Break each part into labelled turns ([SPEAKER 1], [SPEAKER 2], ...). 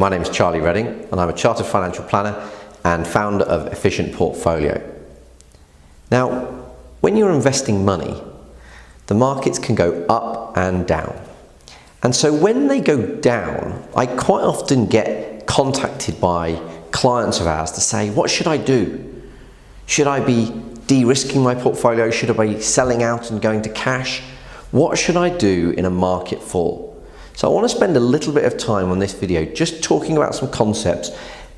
[SPEAKER 1] my name is Charlie Redding and I'm a Chartered Financial Planner and founder of Efficient Portfolio. Now, when you're investing money, the markets can go up and down. And so when they go down, I quite often get contacted by clients of ours to say, what should I do? Should I be de-risking my portfolio? Should I be selling out and going to cash? What should I do in a market fall? So I want to spend a little bit of time on this video just talking about some concepts,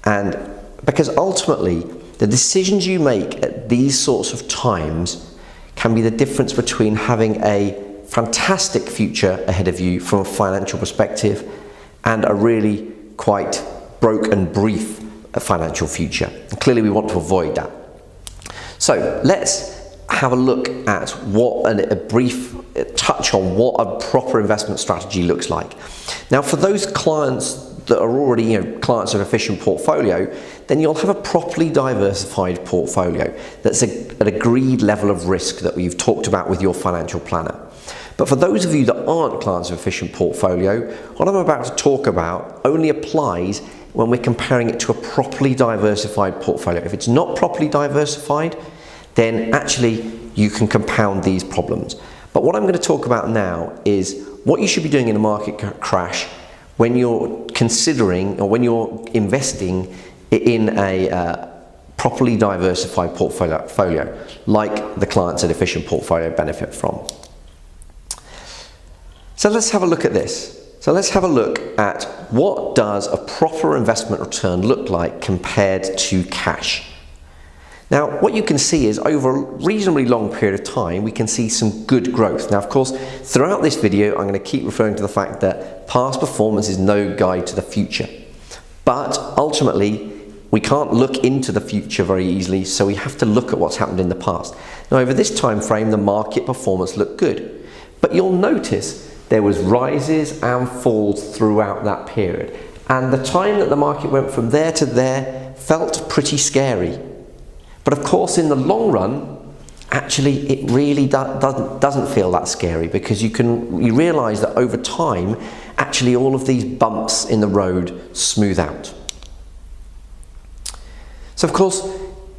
[SPEAKER 1] and because ultimately the decisions you make at these sorts of times can be the difference between having a fantastic future ahead of you from a financial perspective and a really quite broke and brief financial future. And clearly we want to avoid that. So let's have a look at a brief touch on what a proper investment strategy looks like. Now, for those clients that are already clients of Efficient Portfolio, then you'll have a properly diversified portfolio that's an agreed level of risk that we've talked about with your financial planner. But for those of you that aren't clients of Efficient Portfolio, what I'm about to talk about only applies when we're comparing it to a properly diversified portfolio. If it's not properly diversified, then actually you can compound these problems. But what I'm going to talk about now is what you should be doing in a market crash when you're considering or when you're investing in a properly diversified portfolio, like the clients at Efficient Portfolio benefit from. So let's have a look at this. So let's have a look at what does a proper investment return look like compared to cash. Now, what you can see is over a reasonably long period of time, we can see some good growth. Now, of course, throughout this video, I'm going to keep referring to the fact that past performance is no guide to the future. But ultimately, we can't look into the future very easily, so we have to look at what's happened in the past. Now, over this time frame, the market performance looked good. But you'll notice there was rises and falls throughout that period. And the time that the market went from there to there felt pretty scary. But of course, in the long run, actually, it really doesn't feel that scary, because you realize that over time, actually, all of these bumps in the road smooth out. So of course,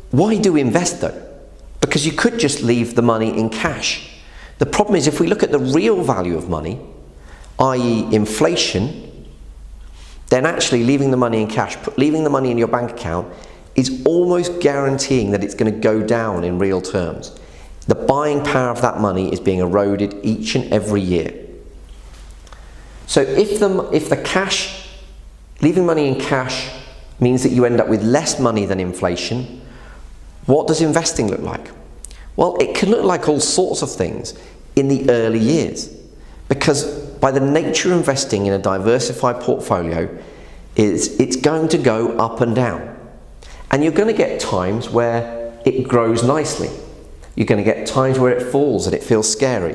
[SPEAKER 1] why do we invest though? Because you could just leave the money in cash. The problem is, if we look at the real value of money, i.e. inflation, then actually leaving the money in cash, leaving the money in your bank account, is almost guaranteeing that it's going to go down in real terms. The buying power of that money is being eroded each and every year. So if the cash, leaving money in cash means that you end up with less money than inflation, what does investing look like? Well, it can look like all sorts of things in the early years, because by the nature of investing in a diversified portfolio, it's going to go up and down. And you're going to get times where it grows nicely. You're going to get times where it falls and it feels scary.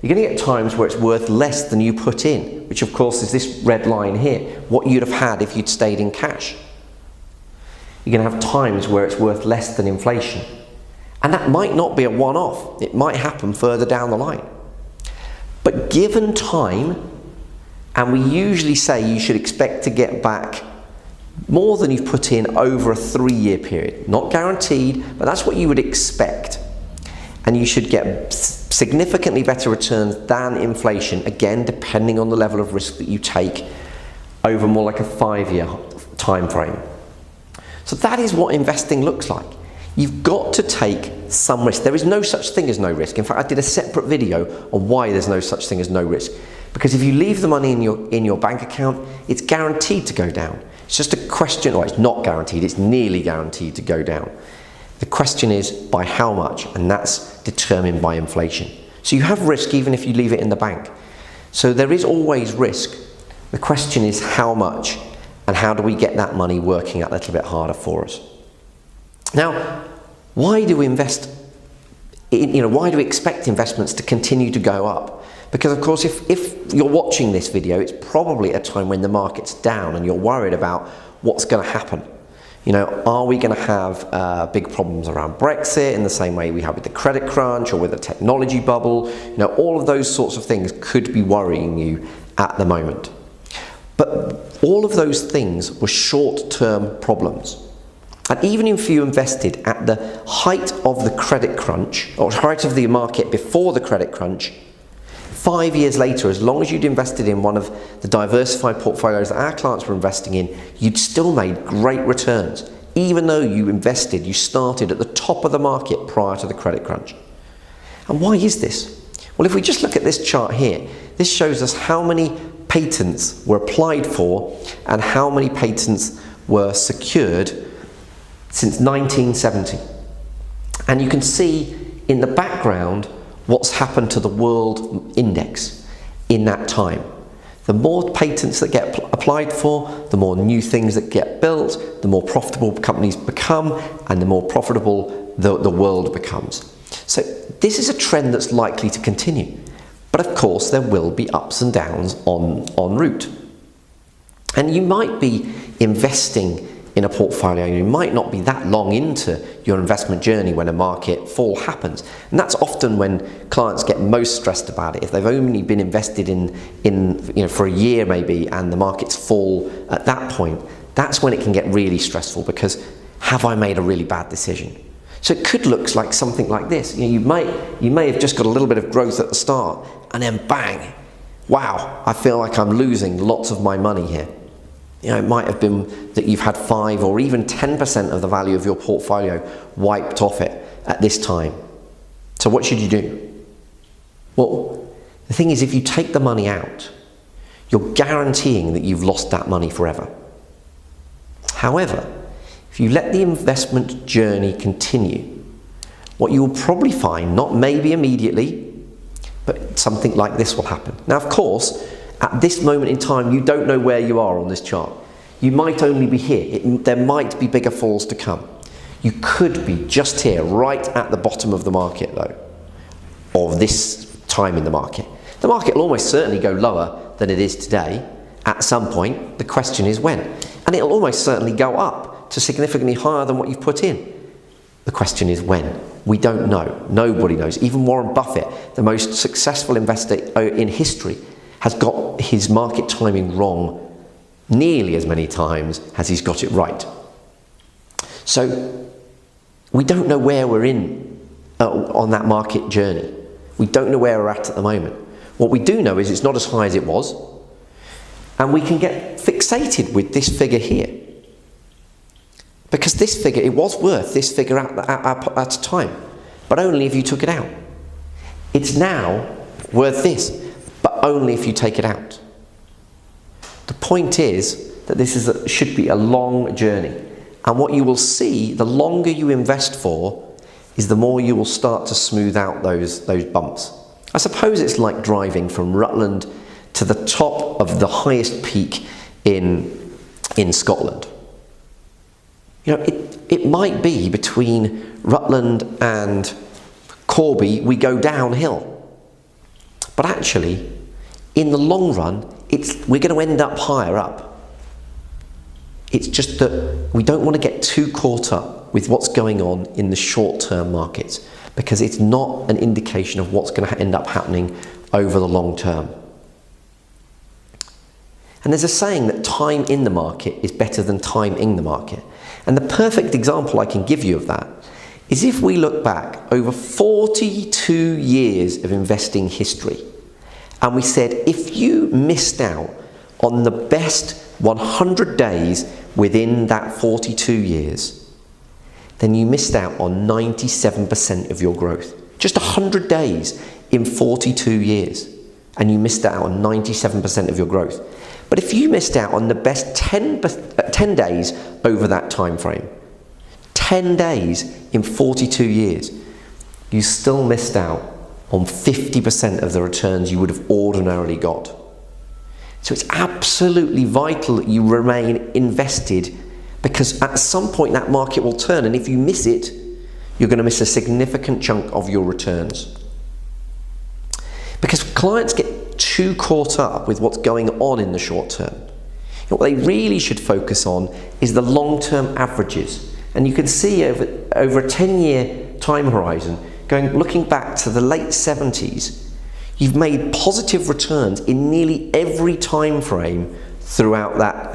[SPEAKER 1] You're going to get times where it's worth less than you put in, which of course is this red line here, what you'd have had if you'd stayed in cash. You're going to have times where it's worth less than inflation. And that might not be a one-off. It might happen further down the line. But given time, and we usually say you should expect to get back more than you've put in over a 3-year period. Not guaranteed, but that's what you would expect. And you should get significantly better returns than inflation, again, depending on the level of risk that you take over more like a 5-year time frame. So that is what investing looks like. You've got to take some risk. There is no such thing as no risk. In fact, I did a separate video on why there's no such thing as no risk. Because if you leave the money in your bank account, it's guaranteed to go down. It's just a question, or it's not guaranteed, it's nearly guaranteed to go down. The question is by how much, and that's determined by inflation. So you have risk even if you leave it in the bank. So there is always risk. The question is how much, and how do we get that money working a little bit harder for us? Now, why do we invest? Why do we expect investments to continue to go up? Because of course, if you're watching this video, it's probably a time when the market's down and you're worried about what's going to happen. Are we going to have big problems around Brexit in the same way we have with the credit crunch or with the technology bubble? All of those sorts of things could be worrying you at the moment. But All of those things were short-term problems. And even if you invested at the height of the credit crunch, or height of the market before the credit crunch, 5 years later, as long as you'd invested in one of the diversified portfolios that our clients were investing in, you'd still made great returns, even though you started at the top of the market prior to the credit crunch. And why is this? Well, if we just look at this chart here, this shows us how many patents were applied for and how many patents were secured since 1970. And you can see in the background what's happened to the world index in that time. The more patents that get applied for, the more new things that get built, the more profitable companies become, and the more profitable the world becomes. So this is a trend that's likely to continue. But of course, there will be ups and downs en route. And you might be investing in a portfolio, you might not be that long into your investment journey when a market fall happens. And that's often when clients get most stressed about it. If they've only been invested in for a year maybe, and the markets fall at that point, that's when it can get really stressful, because have I made a really bad decision? So it could look like something like this. You may have just got a little bit of growth at the start, and then bang, wow, I feel like I'm losing lots of my money here. It might have been that you've had 5 or even 10% of the value of your portfolio wiped off it at this time. So what should you do? Well, the thing is, if you take the money out, you're guaranteeing that you've lost that money forever. However, if you let the investment journey continue, what you will probably find, not maybe immediately, but something like this will happen. Now, of course, at this moment in time, you don't know where you are on this chart. You might only be here. There might be bigger falls to come. You could be just here, right at the bottom of the market, though, of this time in the market. The market will almost certainly go lower than it is today at some point. The question is when. And it'll almost certainly go up to significantly higher than what you've put in. The question is when. We don't know. Nobody knows. Even Warren Buffett, the most successful investor in history, has got his market timing wrong nearly as many times as he's got it right. So we don't know where we're on that market journey. We don't know where we're at the moment. What we do know is it's not as high as it was, and we can get fixated with this figure here. Because this figure, it was worth this figure at a time, but only if you took it out. It's now worth this, but only if you take it out. The point is that this should be a long journey. And what you will see, the longer you invest for, is the more you will start to smooth out those bumps. I suppose it's like driving from Rutland to the top of the highest peak in Scotland. It might be between Rutland and Corby we go downhill. But actually, in the long run, we're going to end up higher up. It's just that we don't want to get too caught up with what's going on in the short-term markets, because it's not an indication of what's going to end up happening over the long term. And there's a saying that time in the market is better than time in the market. And the perfect example I can give you of that is if we look back over 42 years of investing history, and we said, if you missed out on the best 100 days within that 42 years, then you missed out on 97% of your growth. Just 100 days in 42 years, and you missed out on 97% of your growth. But if you missed out on the best 10 days over that time frame, 10 days in 42 years, you still missed out on 50% of the returns you would have ordinarily got. So it's absolutely vital that you remain invested, because at some point that market will turn, and if you miss it, you're going to miss a significant chunk of your returns. Because clients get too caught up with what's going on in the short term. What they really should focus on is the long-term averages. And you can see over a 10-year time horizon, looking back to the late 70s, you've made positive returns in nearly every time frame throughout that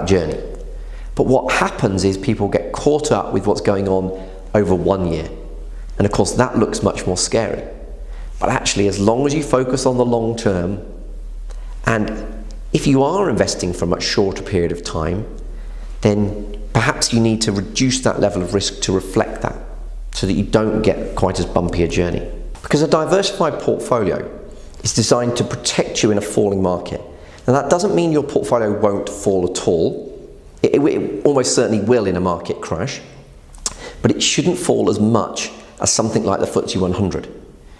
[SPEAKER 1] journey. But what happens is people get caught up with what's going on over 1 year. And of course that looks much more scary. But actually, as long as you focus on the long term, and if you are investing for a much shorter period of time, then perhaps you need to reduce that level of risk to reflect that, so that you don't get quite as bumpy a journey. Because a diversified portfolio is designed to protect you in a falling market. Now that doesn't mean your portfolio won't fall at all. It almost certainly will in a market crash, but it shouldn't fall as much as something like the FTSE 100.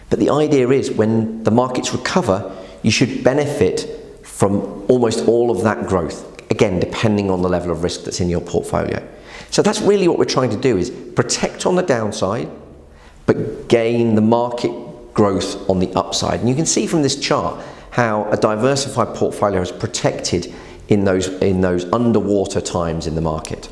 [SPEAKER 1] But the idea is when the markets recover, you should benefit from almost all of that growth, again, depending on the level of risk that's in your portfolio. So that's really what we're trying to do, is protect on the downside, but gain the market growth on the upside. And you can see from this chart how a diversified portfolio is protected in those underwater times in the market.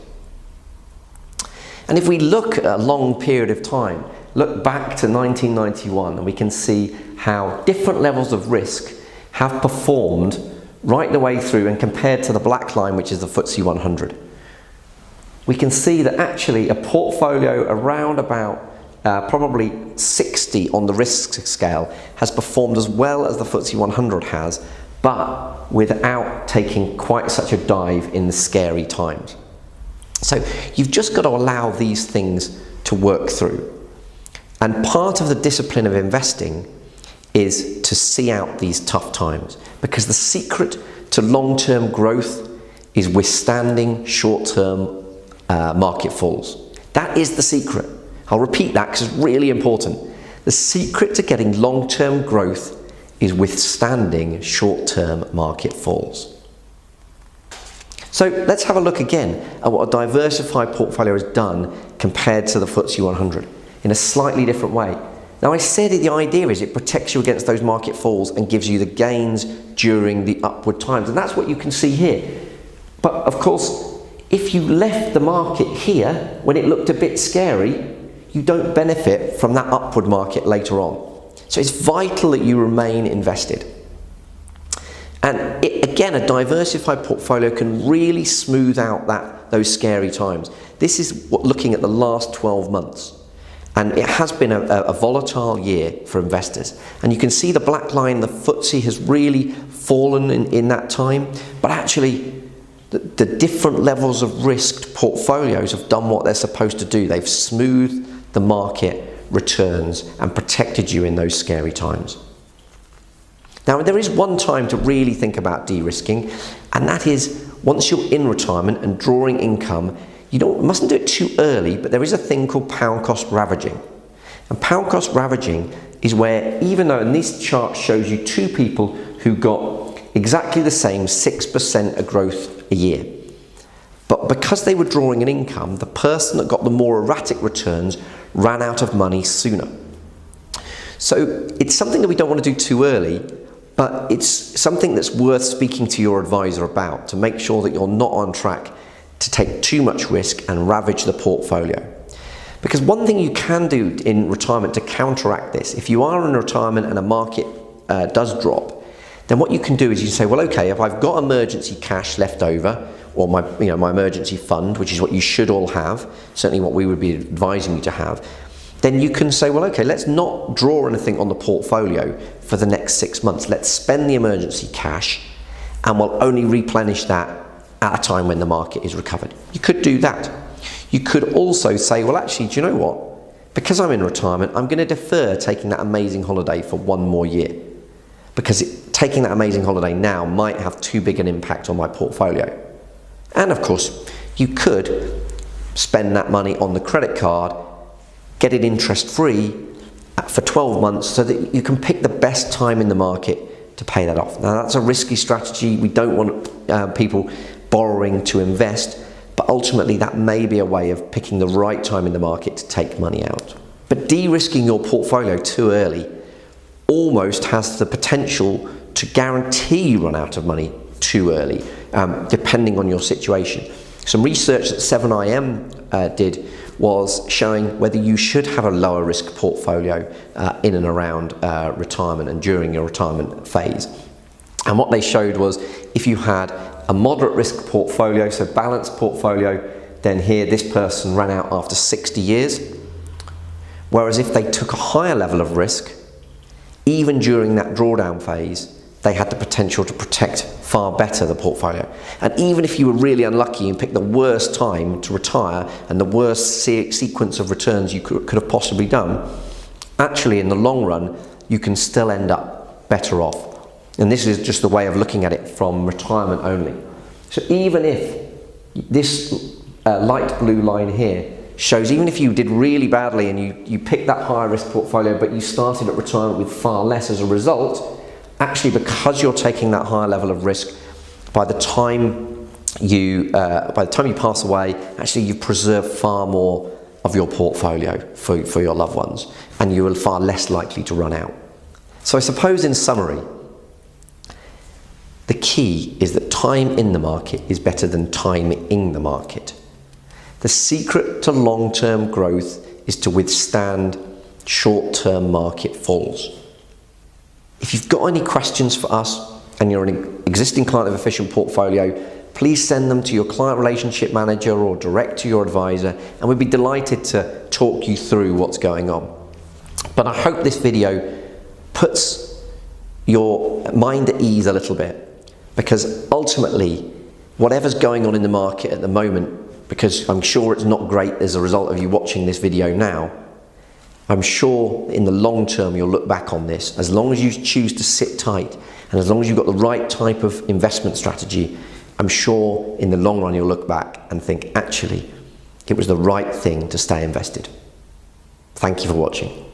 [SPEAKER 1] And if we look at a long period of time, look back to 1991, and we can see how different levels of risk have performed right the way through, and compared to the black line, which is the FTSE 100. We can see that actually a portfolio around about probably 60 on the risk scale has performed as well as the FTSE 100 has, but without taking quite such a dive in the scary times. So you've just got to allow these things to work through. And part of the discipline of investing is to see out these tough times, because the secret to long-term growth is withstanding short-term market falls. That is the secret. I'll repeat that because it's really important. The secret to getting long-term growth is withstanding short-term market falls. So let's have a look again at what a diversified portfolio has done compared to the FTSE 100 in a slightly different way. Now, I said the idea is it protects you against those market falls and gives you the gains during the upward times, and that's what you can see here. But of course, if you left the market here when it looked a bit scary, you don't benefit from that upward market later on. So it's vital that you remain invested. And again, a diversified portfolio can really smooth out those scary times. This is looking at the last 12 months. And it has been a volatile year for investors. And you can see the black line, the FTSE has really fallen in that time. But actually, the different levels of risked portfolios have done what they're supposed to do. They've smoothed the market returns and protected you in those scary times. Now, there is one time to really think about de-risking, and that is once you're in retirement and drawing income. You mustn't do it too early, but there is a thing called pound cost ravaging. And pound cost ravaging is where, even though, and this chart shows you two people who got exactly the same 6% of growth a year. But because they were drawing an income, the person that got the more erratic returns ran out of money sooner. So it's something that we don't want to do too early, but it's something that's worth speaking to your advisor about to make sure that you're not on track to take too much risk and ravage the portfolio. Because one thing you can do in retirement to counteract this, if you are in retirement and a market does drop, then what you can do is you say, well, okay, if I've got emergency cash left over, or my emergency fund, which is what you should all have, certainly what we would be advising you to have, then you can say, well, okay, let's not draw anything on the portfolio for the next 6 months. Let's spend the emergency cash, and we'll only replenish that at a time when the market is recovered. You could do that. You could also say, well, actually, do you know what? Because I'm in retirement, I'm going to defer taking that amazing holiday for 1 more year, because taking that amazing holiday now might have too big an impact on my portfolio. And of course, you could spend that money on the credit card, get it interest-free for 12 months so that you can pick the best time in the market to pay that off. Now, that's a risky strategy. We don't want people borrowing to invest, but ultimately that may be a way of picking the right time in the market to take money out. But de-risking your portfolio too early almost has the potential to guarantee you run out of money too early, depending on your situation. Some research that 7IM did was showing whether you should have a lower risk portfolio in and around retirement and during your retirement phase. And what they showed was if you had a moderate risk portfolio, so balanced portfolio, then here this person ran out after 60 years. Whereas if they took a higher level of risk, even during that drawdown phase, they had the potential to protect far better the portfolio. And even if you were really unlucky and picked the worst time to retire and the worst sequence of returns you could have possibly done, actually in the long run, you can still end up better off. And this is just the way of looking at it from retirement only. So even if this light blue line here shows, even if you did really badly and you picked that higher risk portfolio, but you started at retirement with far less as a result, actually because you're taking that higher level of risk, by the time you pass away, actually you've preserved far more of your portfolio for your loved ones, and you are far less likely to run out. So I suppose in summary, the key is that time in the market is better than timing the market. The secret to long-term growth is to withstand short-term market falls. If you've got any questions for us and you're an existing client of Efficient Portfolio, please send them to your client relationship manager or direct to your advisor, and we'd be delighted to talk you through what's going on. But I hope this video puts your mind at ease a little bit, because ultimately, whatever's going on in the market at the moment, because I'm sure it's not great as a result of you watching this video now, I'm sure in the long term you'll look back on this, as long as you choose to sit tight and as long as you've got the right type of investment strategy, I'm sure in the long run you'll look back and think, actually, it was the right thing to stay invested. Thank you for watching.